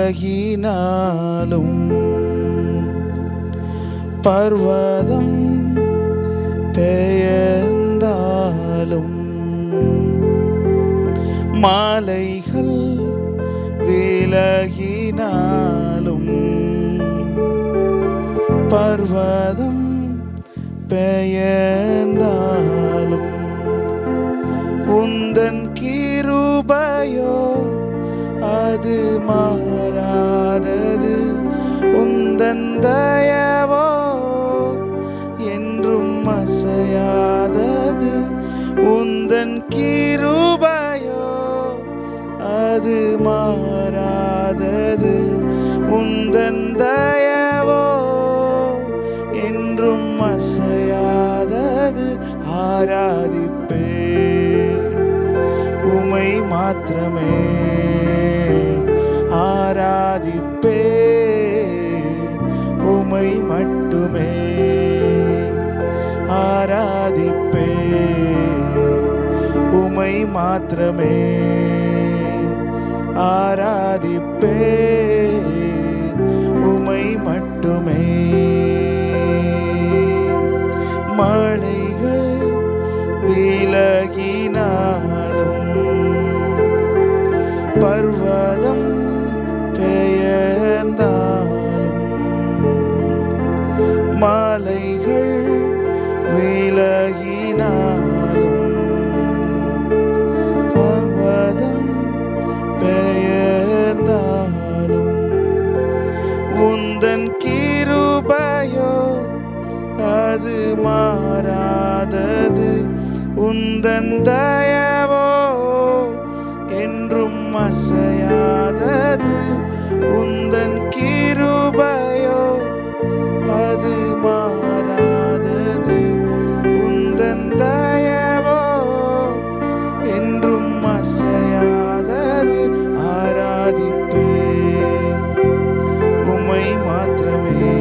விலகினாலும் பர்வதம் பெயர்ந்தாலும் மாலைகள் விலகினாலும் பர்வதம் பெயர்ந்தாலும் உந்தன் கிருபையோ அது மாறாதது, உந்தன் தயவோ என்றும் அசையாதது. உந்தன் கிருபையோ அது மாறாதது, உந்தன் தயவோ என்றும் அசையாதது. ஆராதிப்பே உமை மாத்திரமே, ஆராதிப்பே உமை மட்டுமே, ஆராதிப்பே உமை மாத்திரமே, ஆராதிப்பே உமை மட்டுமே. மழைகள் விலகினாலும் பர்வதம் பெயர்ந்தாலும் மாலைகள் விலகினாலும் பர்வதம் பெயர்ந்தாலும் உந்தன் கிருபையோ அது மாறாதது, உந்தன் தயவோ என்றும் அசையாதது. உந்தன் கிருபையோ அது மாறாதது, உந்தன் தயவோ என்றும் அசையாதது. ஆராதிப்பே உம்மை மாத்திரமே,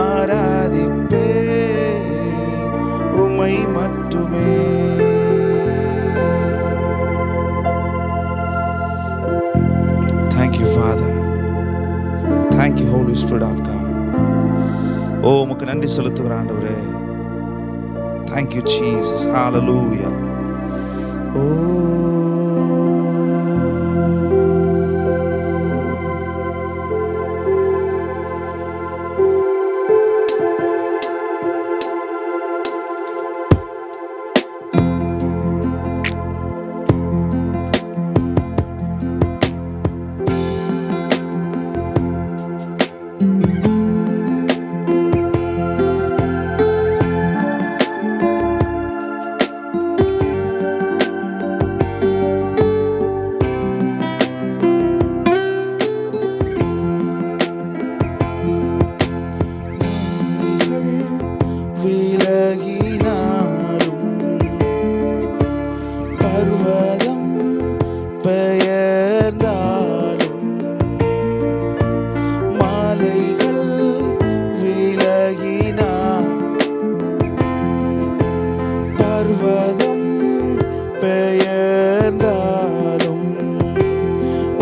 ஆராதிப்பே உம்மை மட்டுமே. Thank you, Father. Thank you, Holy Spirit of God. ஓ உமக்கு நன்றி செலுத்துகிற ஆண்டவரே. Thank you, Jesus. Hallelujah. விலகினாலும் பர்வதம் பெயர்ந்தாலும் மாலைகள் விலகினாலும் பர்வதம் பெயர்ந்தாலும்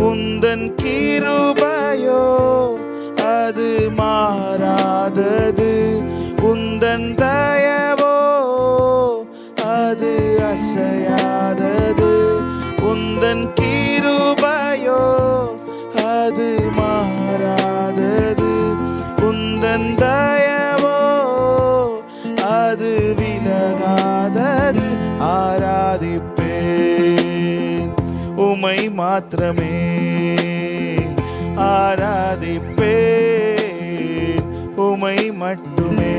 உந்தன் கிருபையோ அது மாறாதது, உந்தன் தயவோ அது அசையாதது. உந்தன் கிருபையோ அது மாறாதது, உந்தன் தயவோ அது விலகாதது. ஆராதிப்பேன் உமை மாத்திரமே, ஆராதிப்பேன் உமை மட்டுமே,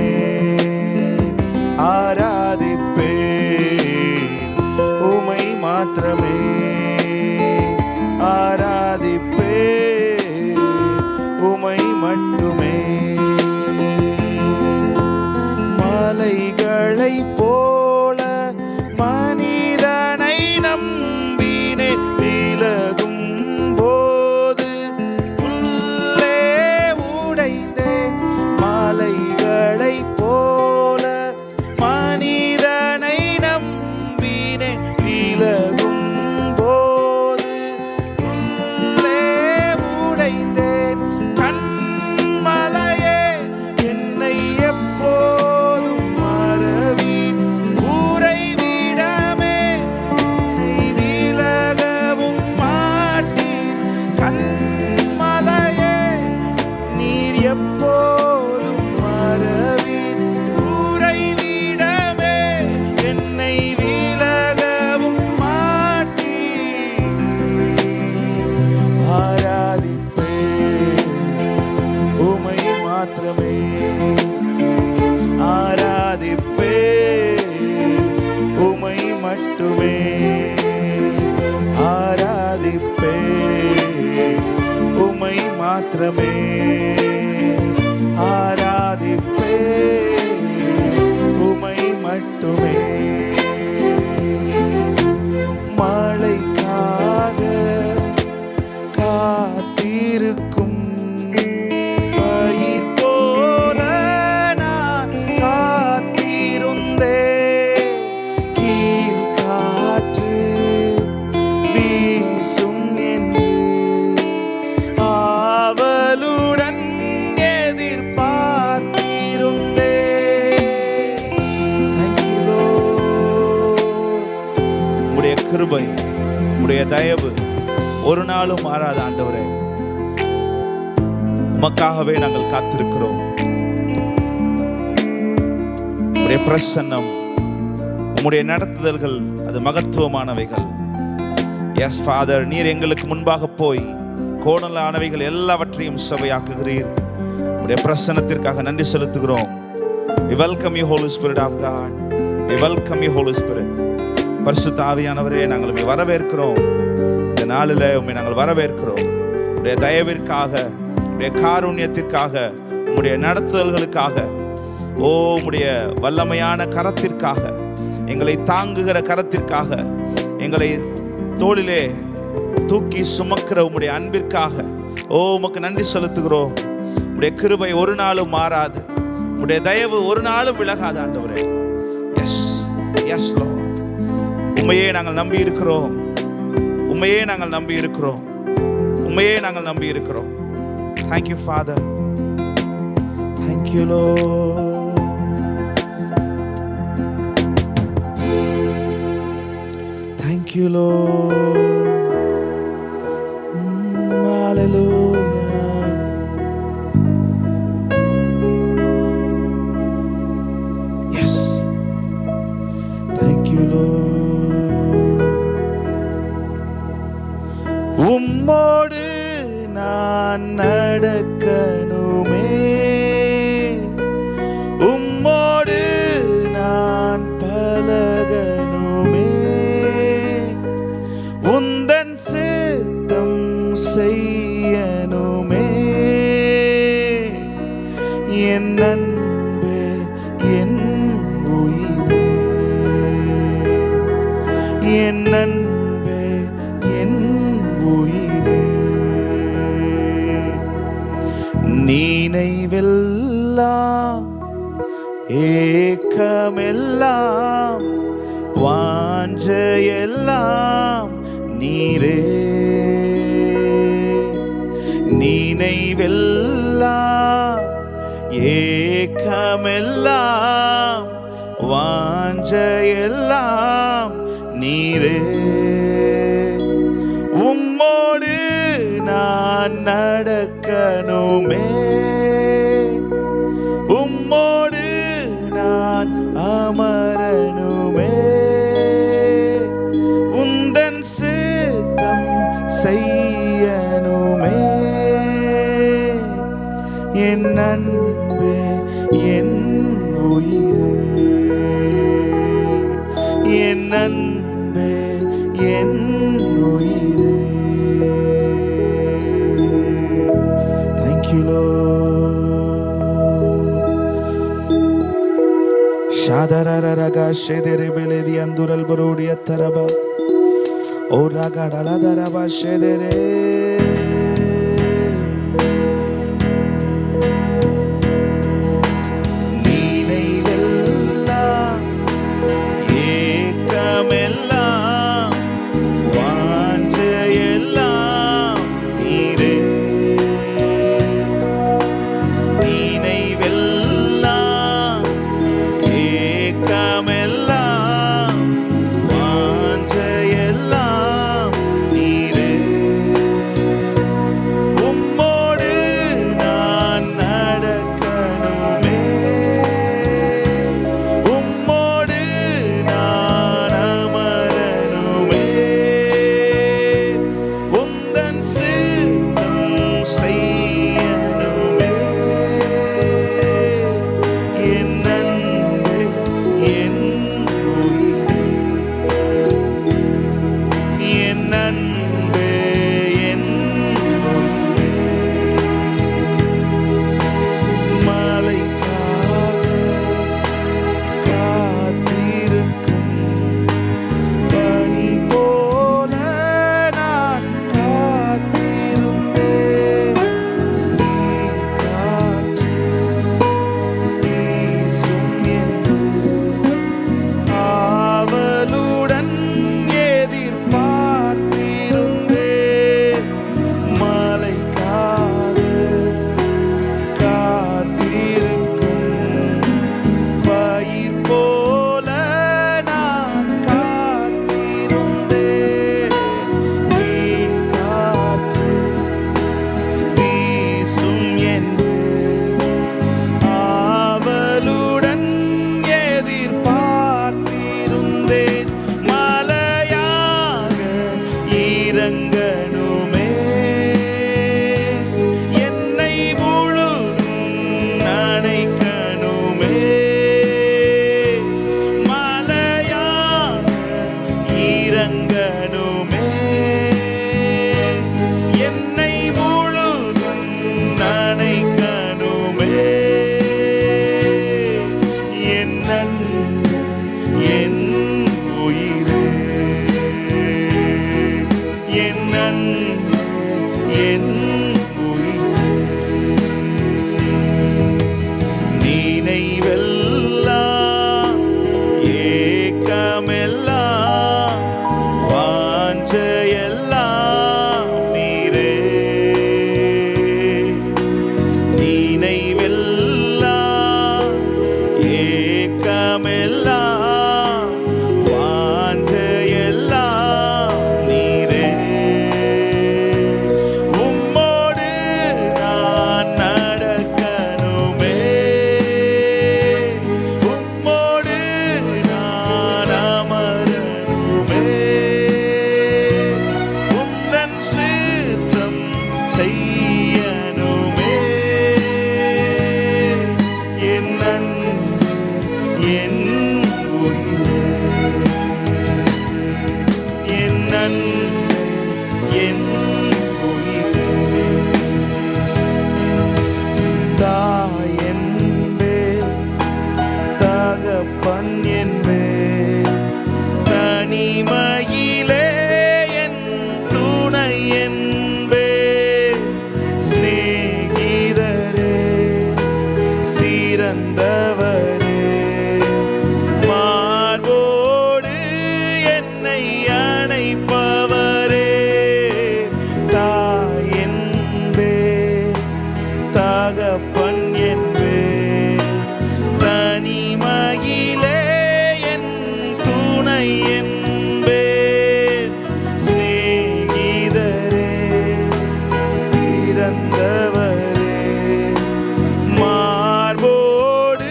ஆராதிப்பேன் உமை மாத்திரமே, ஆராதிப்பேன் உமை மட்டுமே. மலைகளை போல மனிதனை நம்பினேன், விலகும் போது உள்ளே உடைந்தேன். மலைகளை போல மனித கிருபை, உம்முடைய தயவு ஒரு நாளும் மாறாத ஆண்டவரே. உமக்காகவே நாங்கள் காத்திருக்கிறோம். உம்முடைய பிரசன்னம், உம்முடைய நடத்துதல்கள் அது மகத்துவமானவைகள். எஸ் ஃபாதர், நீர் எங்களுக்கு முன்பாக போய் கோணலானவைகள் எல்லாவற்றையும் சபையாக்குகிறீர். உம்முடைய பிரசன்னத்திற்காக நன்றி செலுத்துகிறோம். We welcome you, Holy Spirit of God. We welcome you, Holy Spirit. பரிசுத்த ஆவியானவரே, நாங்கள் உம்மை வரவேற்கிறோம். இந்த நாளில் உம்மை நாங்கள் வரவேற்கிறோம். உம்முடைய தயவிற்காக, உம்முடைய காருண்யத்திற்காக, உம்முடைய நடத்துதல்களுக்காக, உம்முடைய வல்லமையான கரத்திற்காக, எங்களை தாங்குகிற கரத்திற்காக, எங்களை தோளிலே தூக்கி சுமக்கிற உம்முடைய அன்பிற்காக உமக்கு நன்றி செலுத்துகிறோம். உம்முடைய கிருபை ஒரு நாளும் மாறாது, உம்முடைய தயவு ஒரு நாளும் விலகாது ஆண்டவரே. எஸ் எஸ் லார்ட், உம்மையே நாங்கள் நம்பி இருக்கிறோம். உம்மையே நாங்கள் நம்பி இருக்கிறோம். உம்மையே நாங்கள் நம்பி இருக்கிறோம். Thank you, Father. Thank you, Lord. Thank you, Lord. Hallelujah. Yes. Thank you, Lord. உம்மோடு நான் நடக்கணுமே, உம்மோடு நான் பழகணுமே, உந்தன் சித்தம் செய்யணுமே, என் அன்பே என் உயிரே, என் அன்பே என் உயிரே. நினைவெல்லாம் ஏக்கமெல்லாம் வாஞ்சையெல்லாம் நீரே, நினைவெல்லாம் ஏக்கமெல்லாம் வாஞ்சையெல்லாம் நீரே. உம்மோடு நான் நடக்கணுமே, உம்மோடு நான் அமரணுமே, உந்தன் சித்தம் செய்யணுமே, என் அன்பே என் உயிரே, என் அன்பே என் உயிரே. Thank you, Lord. Shadararaga shedere beledi andural borodi attaraba oraga daladaraba shedere. ஏக்கமெல்லாம் வாஞ்சையெல்லாம் நீரே, நினைவெல்லாம் ஏக்கமெல்லாம் வாஞ்சையெல்லாம் நீரே. உம்மோடு நான் நடக்கணுமே, உம்மோடு நான் அமரணுமே, உந்தன் சித்தம் செய்யணுமே. என் அன்பே, என் உயிரே, என் அன்பே, என் உயிரே. தாய் என்பே, தகப்பன் என்பே, தனிமையிலே என் துணை என்பே, சிநேகிதரே, சிறந்தவரே, மார்போடு என்னை அணைப்பவரே. தாய் என்பே, தகப்பன் என்பே, தனிமையிலே என் துணை என்பே, சிநேகிதரே, சிறந்தவரே, மார்போடு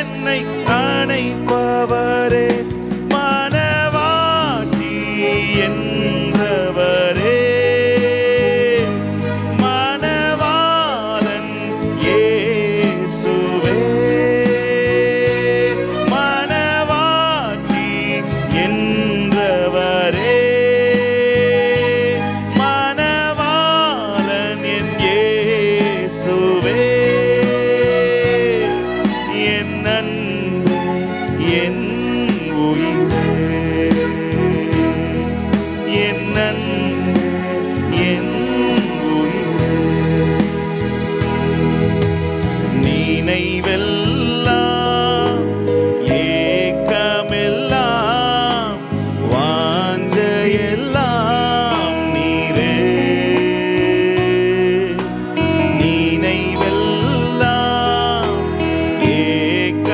என்னை அணைப்பவரே, மனவாட்டி என்றவரே, மணவாளன் இயேசுவே, மணவாட்டி என்றவரே, மணவாளன் என் இயேசுவே. என் அன்பே, என் உயிரே, என் அன்பே, என் உயிரே. நினைவெல்லாம் ஏக்கமெல்லாம் வாஞ்சையெல்லாம் நீரே, நினைவெல்லாம்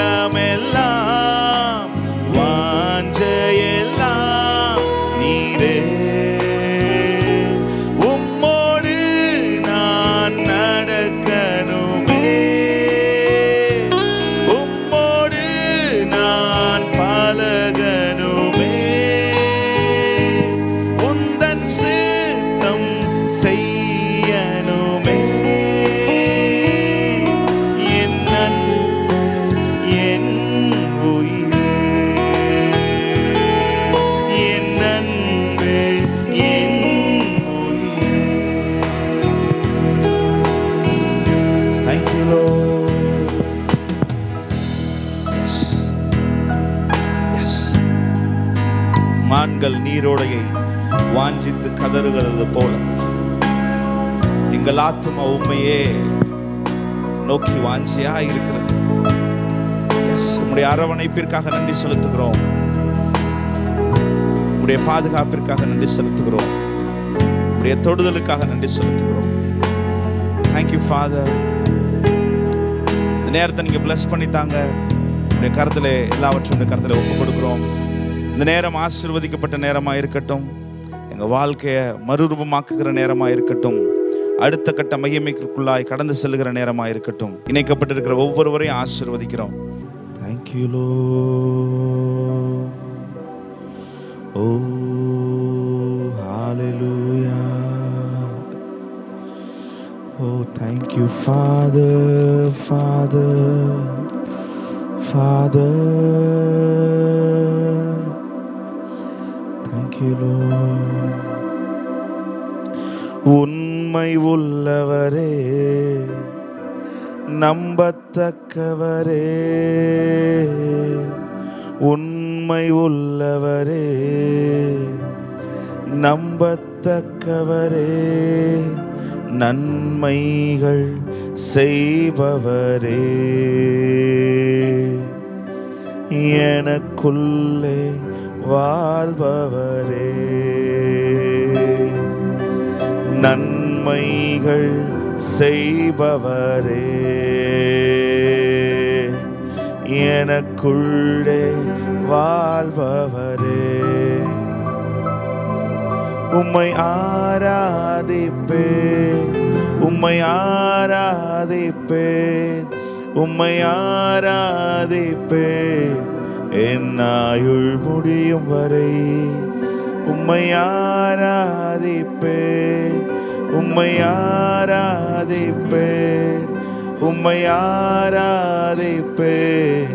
ஏக்கமெல்லாம் வாஞ்சையெல்லாம் நீரே. உம்மோடு நான் நடக்கணுமே, உம்மோடு நான் பழகணுமே, உந்தன் சித்தம் செய்யணுமே. என் அன்பே, என் உயிரே, என் அன்பே, என் உயிரே. Thank you, Lord. Yes. Yes. மான்கள் நீரோடையை வாஞ்சித்து கதறுகிறது போல எங்கள் ஆத்துமா உண்மையே நோக்கி வாஞ்சியா இருக்கிறது. எஸ், உம்முடைய அரவணைப்பிற்காக நன்றி செலுத்துகிறோம், உம்முடைய பாதுகாப்பிற்காக நன்றி செலுத்துகிறோம், உம்முடைய தொடுதலுக்காக நன்றி செலுத்துகிறோம். Thank you father. இந்த நேரத்தை நீங்க பிளஸ் பண்ணித்தாங்க. உடைய கருத்துல எல்லாவற்றையும் உடைய கருத்துல ஒப்பு கொடுக்கிறோம். இந்த நேரம் ஆசீர்வதிக்கப்பட்ட நேரமா இருக்கட்டும், எங்க வாழ்க்கையை மறுரூபமாக்குகிற நேரமா இருக்கட்டும், அடுத்த கட்ட மகிமைக்குள்ளாய் கடந்து செல்லுகிற நேரமா இருக்கட்டும். இணைக்கப்பட்டிருக்கிற ஒவ்வொருவரையும் ஆசீர்வதிக்கிறோம். Thank you, Lord. Oh, hallelujah. Oh, thank you, Father, Father, Father. Thank you, Lord. உண்மை உள்ளவரே, நம்பத்தக்கவரே, உண்மை உள்ளவரே, நம்பத்தக்கவரே, நன்மைகள் செய்பவரே, எனக்குள்ளே வாழ்பவரே, நன்மைகள் செய்பவரே, எனக்குள்ளே வாழ்பவரே, உம்மை ஆராதிப்பேன், உம்மை ஆராதிப்பேன், உம்மை ஆராதிப்பேன் என் ஆயுள் முடியும் வரை. உம்மை ஆராதிப்பேன், உம்மை ஆராதிப்பேன், உம்மை ஆராதிப்பேன்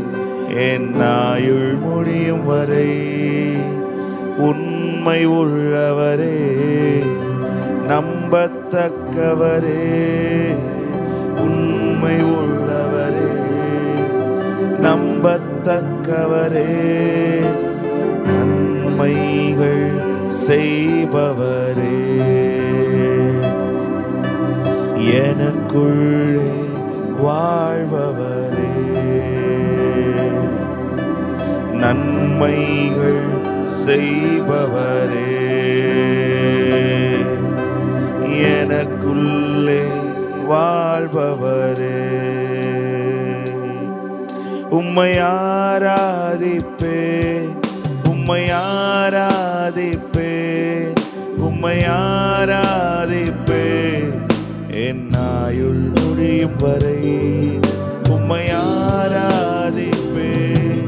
என் ஆயுள் முடியும் வரை. உண்மை உள்ளவரே, நம்பத்தக்கவரே, உண்மை உள்ளவரே, நம்பத்தக்கவரே, நன்மைகள் செய்பவரே, எனக்குள்ளே வாழ்பவரே, நன்மைகள் செய்பவரே, எனக்குள்ளே வாழ்பவரே, உம்மை ஆராதிப்பேன், உம்மை ஆராதிப்பேன், உம்மை ஆராதிப்பேன் என் ஆயுள் முடியும் வரை. உம்மை ஆராதிப்பேன்,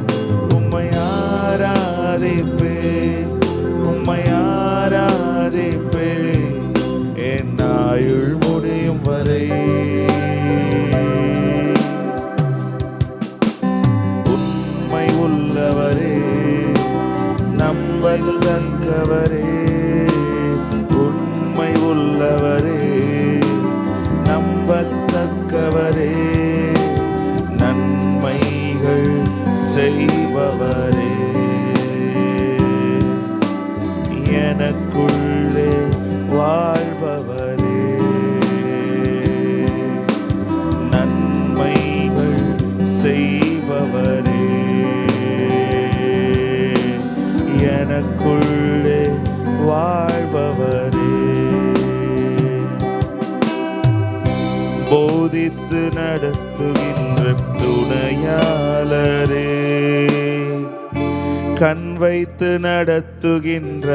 உம்மை ஆராதிப்பேன், உம்மை ஆராதிப்பேன் என் ஆயுள் முடியும் வரை. உண்மை உள்ளவரே, நம்பத்தக்கவரே, உண்மை உள்ளவரே, நம்பத்தக்கவரே, நன்மைகள் செய்பவரே, எனக்குள்ளே வாழ்பவரே, நன்மைகள் செய்பவரே, எனக்குள்ளே வாழ்பவரே, போதித்து நடத்துகின்ற துணையாளரே, கண் வைத்து நடத்துகின்ற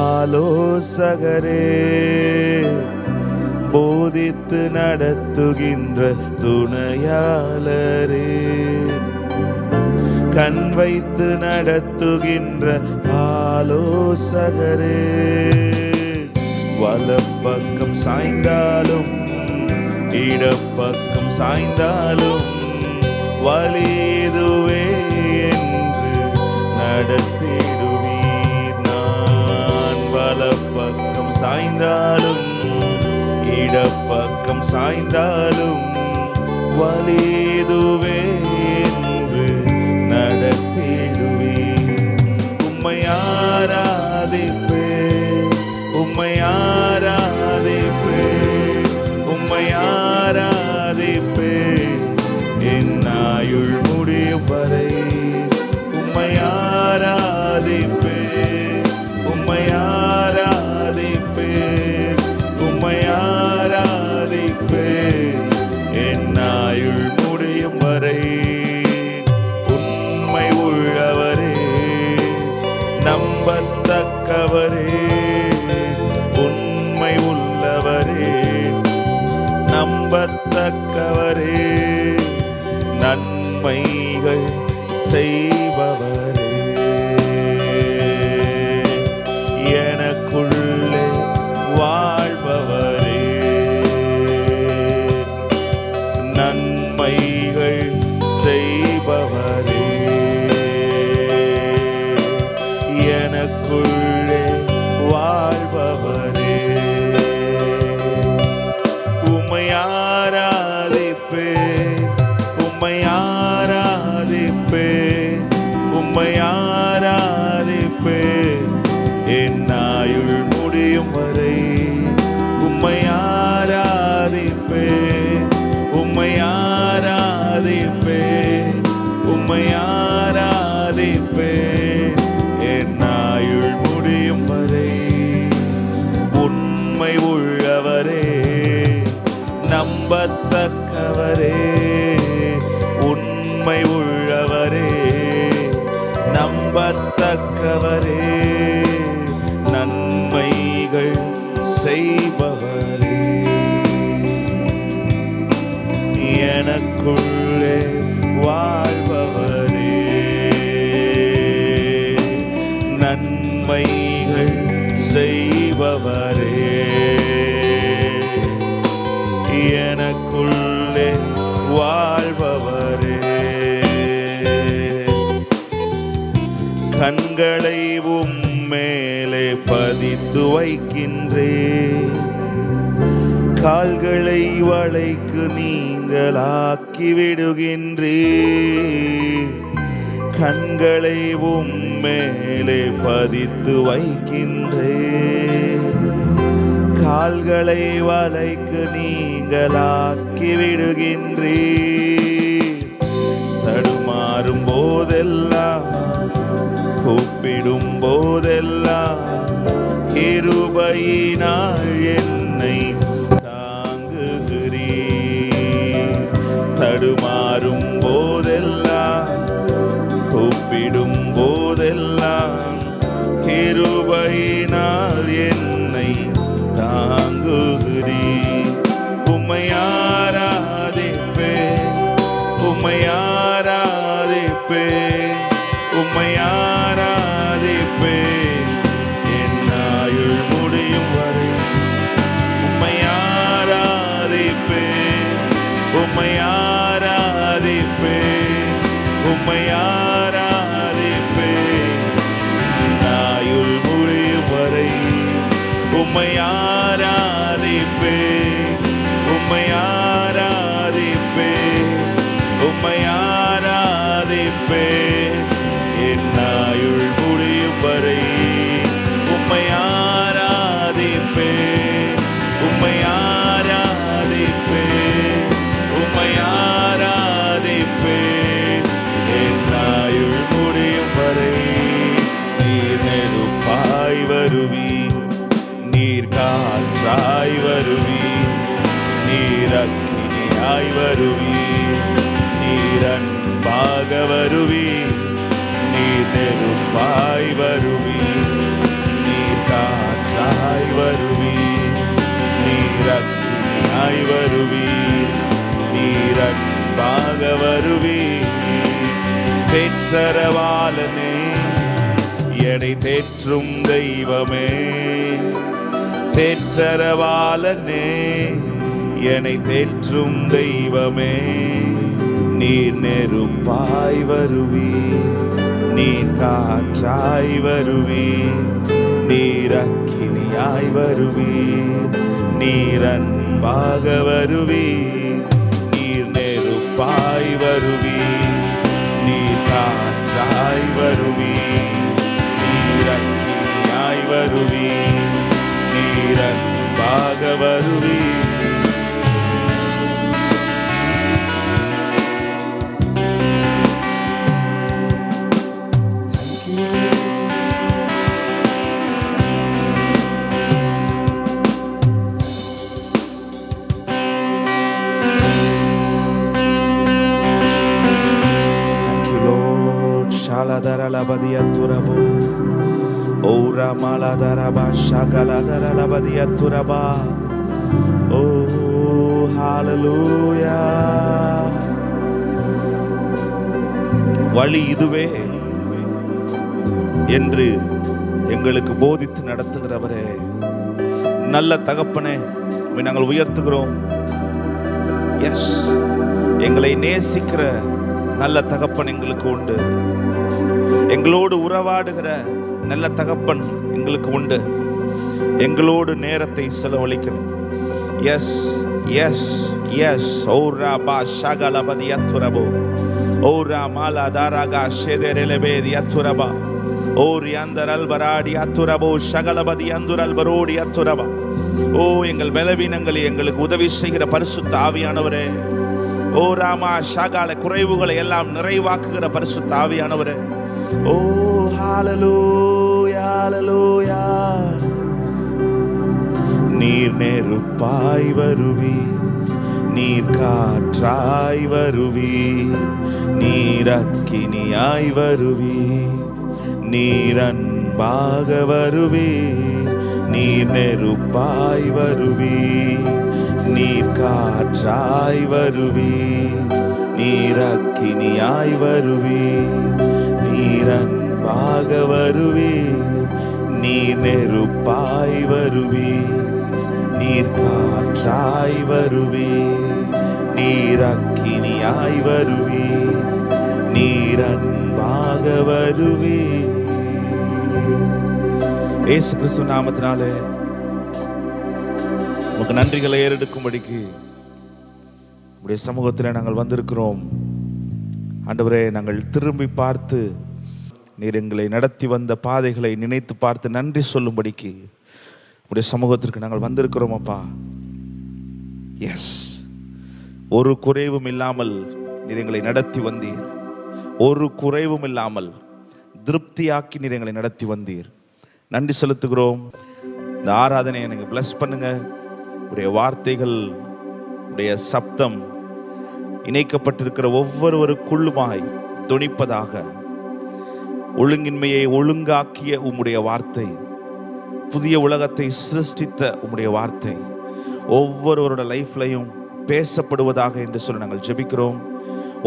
ஆலோசகரே, போதித்து நடத்துகின்ற துணையாளரே, கண் வைத்து நடத்துகின்ற ஆலோசகரே, வலப்பக்கம் சாய்ந்தாலும் இடப்பக்கம் சாய்ந்தாலும் வலிதுவே என்று நடத்திடுவீர். நான் வலப்பக்கம் சாய்ந்தாலும் இடப்பக்கம் சாய்ந்தாலும் வலிதுவே என்று நடத்திடுவீர். உம்மை ஆராதிப்பேன், உம்மை ஆராதிப்பேன், உம்மை ஆராதிப்பேன் என் ஆயுள் முடியும் வரை. உம்மை ஆராதிப்பேன், உம்மை ஆராதிப்பேன், உம்மை ஆராதிப்பேன் என் ஆயுள் முடியும் வரை. உண்மை உள்ளவரே, நம்பத்தக்கவரே, உண்மை உள்ளவரே, நம்பத்தக்கவரே, நன்மைகள் செய்பவரே, எனக்குள்ளே வாழ்பவரே, நன்மைகள் செய்பவரே, எனக்குள்ளே வாழ்பவரே, உம்மை ஆராதிப்பேன், உம்மை ஆராதிப்பேன், உம்மை ஆராதிப்பேன் என் ஆயுள் முடியும் வரை. உம்மை ஆராதிப்பேன், உம்மை ஆராதிப்பேன், உம்மை ஆராதிப்பேன் தக்கவரே, நன்மைகள் செய்பவரே, எனக்குள்ளே வாழ்பவரே, நன்மைகள் செய்பவரே, எனக்குள்ளே வாழ்பவரே. கண்களை உம்மேலே பதித்து வைக்கின்றேன், கால்களை வளைக்கு நீங்களாக்கி விடுகின்றேன். கண்களை உம்மேலே பதித்து வைக்கின்றேன், கால்களை வளைக்கு நீங்களாக்கி விடுகின்றேன். தடுமாறும் போதெல்லாம், கூப்பிடும் போதெல்லாம், கிருபையினால் என்னை தாங்குகிறீர். தடுமாறும் போதெல்லாம், கூப்பிடும் போதெல்லாம், கிருபையினால் என்னை தாங்குகிறீர். உம்மை ஆராதிப்பேன், உம்மை ஆராதிப்பேன், உம்மை ஆராதிப்பேன், என் ஆயுள் முடியும் வரை. உம்மை ஆராதிப்பேன், உம்மை ஆராதிப்பேன், உம்மை ஆராதிப்பேன், என் ஆயுள் முடியும் வரை. உம்மை ஆராதிப்பேன், உம்மை ஆராதிப்பேன், உம்மை ஆராதிப்பேன், என் ஆயுள் முடியும் வரை. உம்மை ஆராதிப்பேன், உம்மை ஆராதிப்பேன், உம்மை ஆராதிப்பேன், என் ஆயுள் முடியும் வரை. நீர் நெருப்பாய் வருவீர், நீர் காற்றாய் வருவீர், நீர் அக்கினியாய் வருவீர், நீர் அன்பாக வருவீர். நீர் நெருப்பாய் வருவீர், நீர் காற்றாய் வருவீர், நீர் அக்கினியாய் வருவீர், நீர் அன்பாக வருவீர். தேற்றரவாளனே, எடை தேற்றும் தெய்வமே, தேற்றரவாளனே, என்னை தேற்றும் தெய்வமே, நீர் நெருப்பாய் வருவீர், நீர் காற்றாய் வருவீர், நீர் அக்கினியாய் வருவீர், நீர் அன்பாக வருவீர். நீர் நெருப்பாய் வருவீர், நீர் காற்றாய் வருவீர், நீர் அக்கினியாய் வருவீர், நீர் அன்பாக வருவீர். Shaladaralavadiyaturabo, Ora Maladaraba, Shagaladaralavadiyaturaba. Oh, hallelujah. வழி இதுவே என்று எங்களுக்கு போதித்து நடத்துகிறவரே, நல்ல தகப்பனே, நாங்கள் உயர்த்துகிறோம். எஸ், எங்களை நேசிக்கிற நல்ல தகப்பன் எங்களுக்கு உண்டு. எங்களோடு உறவாடுகிற நல்ல தகப்பன் எங்களுக்கு உண்டு. எங்களோடு நேரத்தை செலவழிக்கிற எஸ் எஸ் எஸ் ஓரா பா ஷகலபதி அத்துரபோ, ஓரா மாலா தாராகா ஷெதெரெலபேதி அத்துரபா, ஓரி அந்தரல் பராடி அத்துரபோ ஷகலபதி அந்துரல் பரோடி அத்துரபா. ஓ, எங்கள் பலவீனங்களை எங்களுக்கு உதவி செய்கிற பரிசுத்த ஆவியானவரே, ஓ ராமா ஷாகால குறைவுகளை எல்லாம் நிறைவாக்குகிற பரிசுத்த ஆவியானவரே, ஓ ஹalleluya ஹalleluya. நீர் நெருப்பாய் வருவீர், நீர் காற்றாய் வருவீர், நீர் அக்கினியாய் வருவீர், நீர் அன்பாக வருவீர், நீர் நெருப்பாய் வருவீர், நீர் காற்றாய் வருவீர், நீர் அக்கினியாய் வருவீர். நீர் அன்பாக வருவீர், நீர் நெருப்பாய் வருவீர், நீர் காற்றாய் வருவீர், நீர் அக்கினியாய் வருவீர், நீர் அன்பாக வருவீர். இயேசு கிறிஸ்து நாமத்தினாலே உமக்கு நன்றிகளை ஏறெடுக்கும்படிக்கு உடைய சமூகத்தில் நாங்கள் வந்திருக்கிறோம். ஆண்டவரே, நாங்கள் திரும்பி பார்த்து நீர் எங்களை நடத்தி வந்த பாதைகளை நினைத்து பார்த்து நன்றி சொல்லும்படிக்கு உடைய சமூகத்திற்கு நாங்கள் வந்திருக்கிறோம் அப்பா. எஸ், ஒரு குறைவும் இல்லாமல் நீர் எங்களை நடத்தி வந்தீர். ஒரு குறைவும் இல்லாமல் திருப்தியாக்கி நீர் எங்களை நடத்தி வந்தீர். நன்றி செலுத்துகிறோம். இந்த ஆராதனையை நீங்கள் பிளஸ் பண்ணுங்க. உடைய வார்த்தைகள், உடைய சப்தம் இணைக்கப்பட்டிருக்கிற ஒவ்வொருவருக்குள்ளுமாய் துணிப்பதாக, ஒழுங்கின்மையை ஒழுங்காக்கிய உம்முடைய வார்த்தை, புதிய உலகத்தை சிருஷ்டித்த உம்முடைய வார்த்தை ஒவ்வொருவரோட லைஃப்லையும் பேசப்படுவதாக என்று சொல்லி நாங்கள் ஜெபிக்கிறோம்.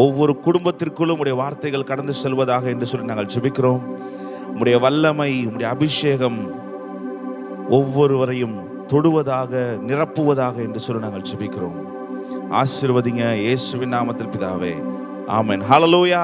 ஒவ்வொரு குடும்பத்திற்குள்ளும் உடைய வார்த்தைகள் கடந்து செல்வதாக என்று சொல்லி நாங்கள் ஜெபிக்கிறோம். உம்முடைய வல்லமை, உம்முடைய அபிஷேகம் ஒவ்வொருவரையும் தொடுவதாக, நிரப்புவதாக என்று சொல்லி நாங்கள் ஜெபிக்கிறோம். ஆசீர்வதிங்க இயேசுவின் நாமத்தில் பிதாவே, ஆமென். ஹல்லேலூயா.